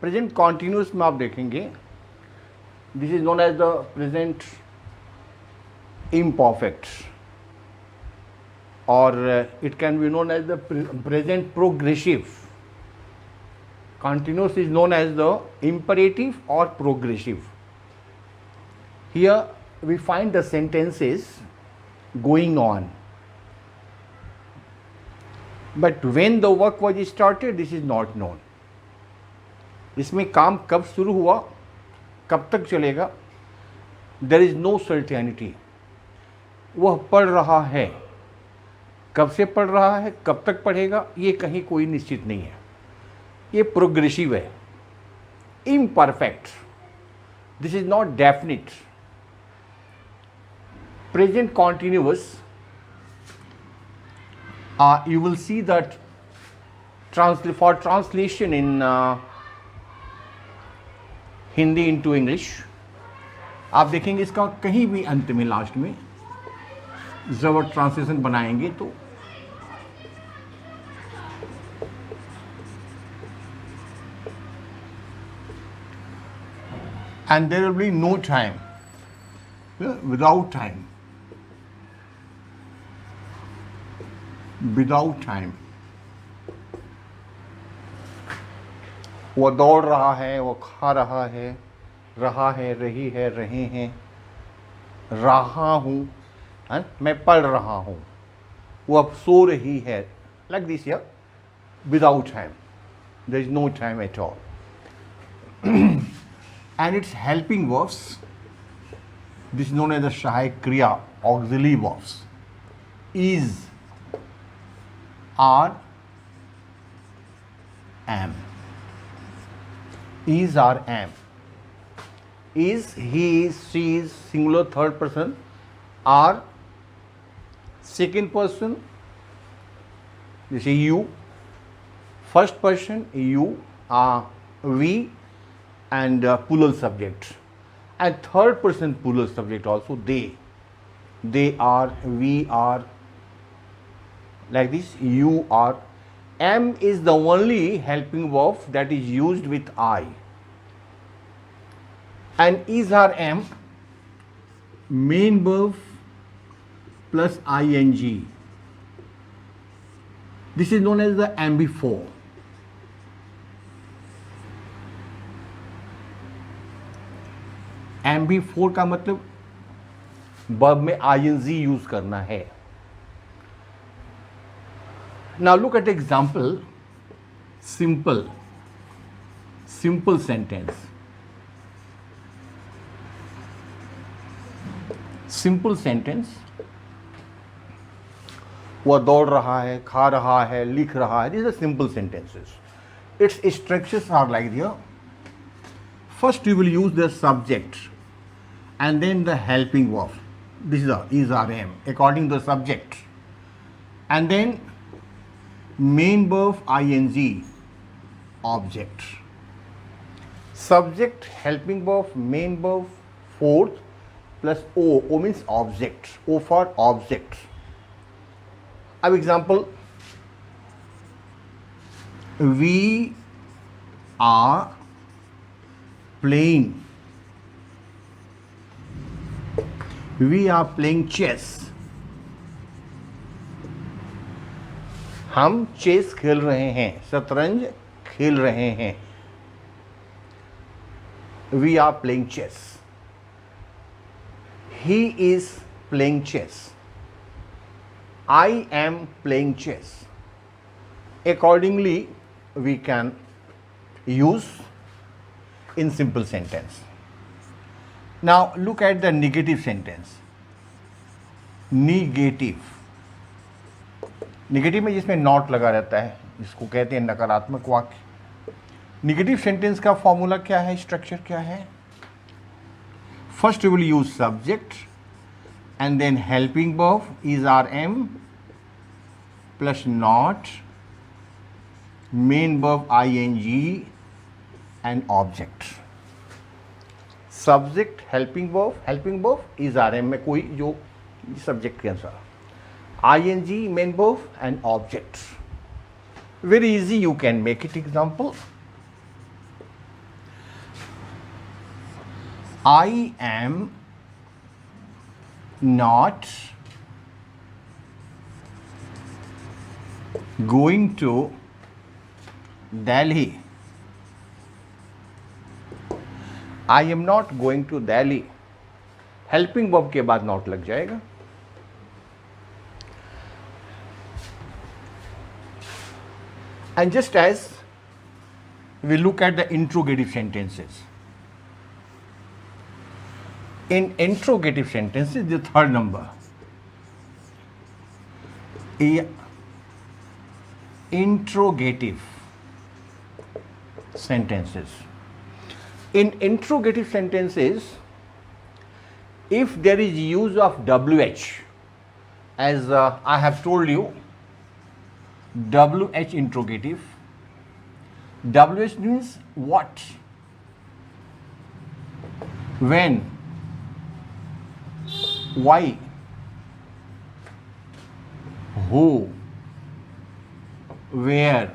Present continuous में आप देखेंगे this is known as the present imperfect, or it can be known as the present progressive. Continuous is known as the imperative or progressive. Here we find the sentences going on, but when the work was started this is not known. इसमें काम कब शुरू हुआ, कब तक चलेगा, there is no certainty. वह पढ़ रहा है, कब से पढ़ रहा है, कब तक पढ़ेगा, ये कहीं कोई निश्चित नहीं है. ये प्रोग्रेसिव है, imperfect. This is not definite. Present continuous, you will see that for translation in Hindi into English, आप देखेंगे इसका कहीं भी अंत में लास्ट में जब ट्रांसलेशन बनाएंगे तो and there will be no time, without time, वो दौड़ रहा है, वो खा रहा है, रही है, रहे हैं, रहा हूँ, मैं पढ़ रहा हूँ, वो अब सो रही है, like this here, without time. There is no time at all. And its helping verbs, this is known as the Sahayak Kriya, auxiliary verbs, is, are, am. Is, are, am. Is, he is, she is, singular third person. Are, second person, this is you. First person, you, we, and plural subject. And third person plural subject also, they. They are, we are, like this, you are. Am is the only helping verb that is used with I. And is, are, am, main verb plus ing. This is known as the ambivore. ambivore का मतलब verb में ing use करना है. Now look at example. Simple sentence. Simple sentence. वह दौड़ रहा है, खा रहा है, लिख रहा है. These are simple sentences. Its structures are like here. First you will use the subject and then the helping verb. This is, are, am, according to the subject. And then main verb ing, object. Subject, helping verb, main verb, fourth, plus O. O means object. O for object. अब example, we are playing chess. हम chess खेल रहे हैं, शतरंज खेल रहे हैं. We are playing chess. He is playing chess. I am playing chess. Accordingly, we can use in simple sentence. Now look at the negative sentence. Negative में जिसमें नॉट लगा रहता है, इसको कहते हैं नकारात्मक वाक्य. नेगेटिव सेंटेंस का फॉर्मूला क्या है, स्ट्रक्चर क्या है? First you will use subject and then helping verb is, are, am plus not, main verb ing and object. Subject, helping verb is, are, am में कोई जो सब्जेक्ट के अनुसार, ing, main verb and object. Very easy, you can make it. Example, I am not going to Delhi. I am not going to Delhi. Helping verb के बाद not लग जाएगा. And just as we look at the interrogative sentences. In interrogative sentences, the third number. Interrogative sentences. In interrogative sentences, if there is use of WH, as I have told you, WH interrogative. WH means what? When? Why? Who? Where?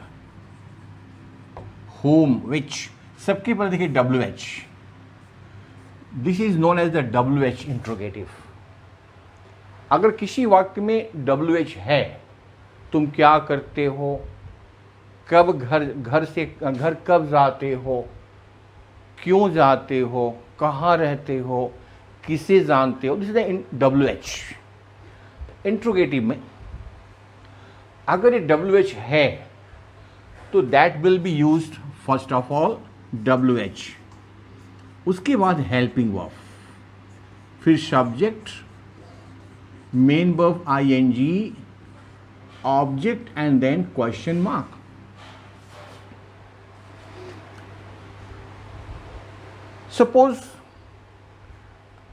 Whom? Which? सबके पर देखिए WH. This is known as the WH interrogative. अगर किसी वाक्य में WH है, तुम क्या करते हो, कब घर कब जाते हो, क्यों जाते हो, कहाँ रहते हो, किसे जानते हो, this is the WH. Interrogative में अगर ये WH है तो that will be used first of all WH, उसके बाद हेल्पिंग वर्ब, फिर subject, main verb ING, object, and then question mark. Suppose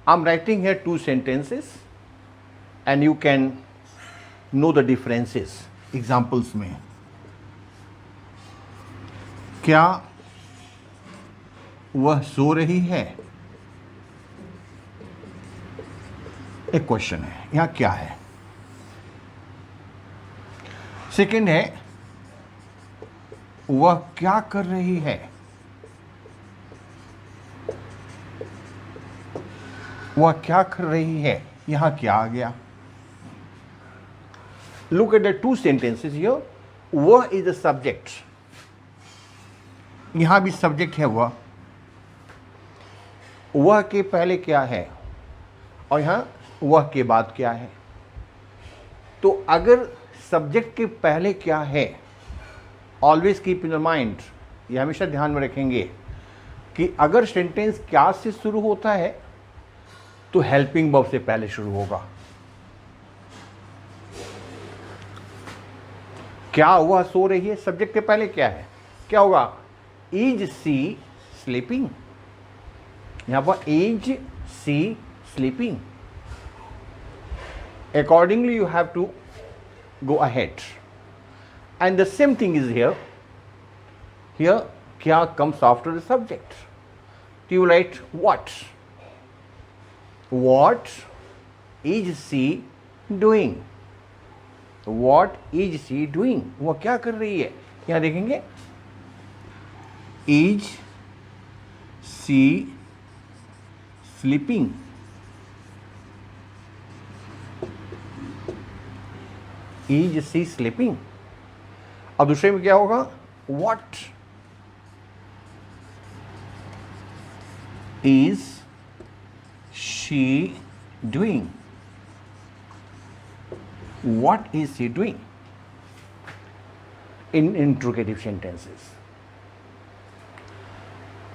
I'm writing here two sentences and you can know the differences. Examples में क्या वह सो रही है, एक question है, यहाँ क्या है. सेकंड है वह क्या कर रही है, वह क्या कर रही है, यहां क्या आ गया. Look at the two sentences here. वह इज द सब्जेक्ट, यहां भी सब्जेक्ट है वह के पहले क्या है और यहां वह के बाद क्या है. तो अगर सब्जेक्ट के पहले क्या है, ऑलवेज कीप इन माइंड, ये हमेशा ध्यान में रखेंगे कि अगर सेंटेंस क्या से शुरू होता है तो हेल्पिंग वर्ब से पहले शुरू होगा. क्या वह सो रही है, सब्जेक्ट के पहले क्या है, क्या होगा, इज सी स्लीपिंग. यहां पर is she sleeping. Accordingly, you have to go ahead. And the same thing is here. Here, kya comes after the subject. Do you write what? What is she doing? What is she doing? वो क्या कर रही है, यहाँ देखेंगे. Is she sleeping? Is she sleeping? अब दूसरे में क्या होगा, what is she doing? What is she doing? In interrogative sentences.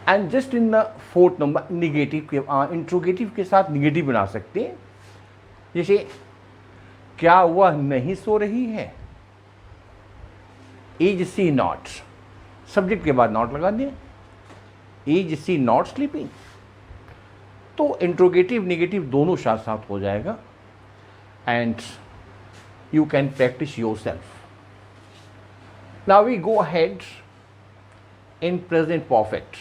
And just in the fourth number, negative के interrogative के साथ negative बना सकते हैं. जैसे क्या वह नहीं सो रही है, इज सी नॉट, सब्जेक्ट के बाद नॉट लगा दें, इज सी नॉट स्लीपिंग. तो इंट्रोगेटिव नेगेटिव दोनों साथ साथ हो जाएगा. And you can practise yourself. Now we go ahead in present perfect.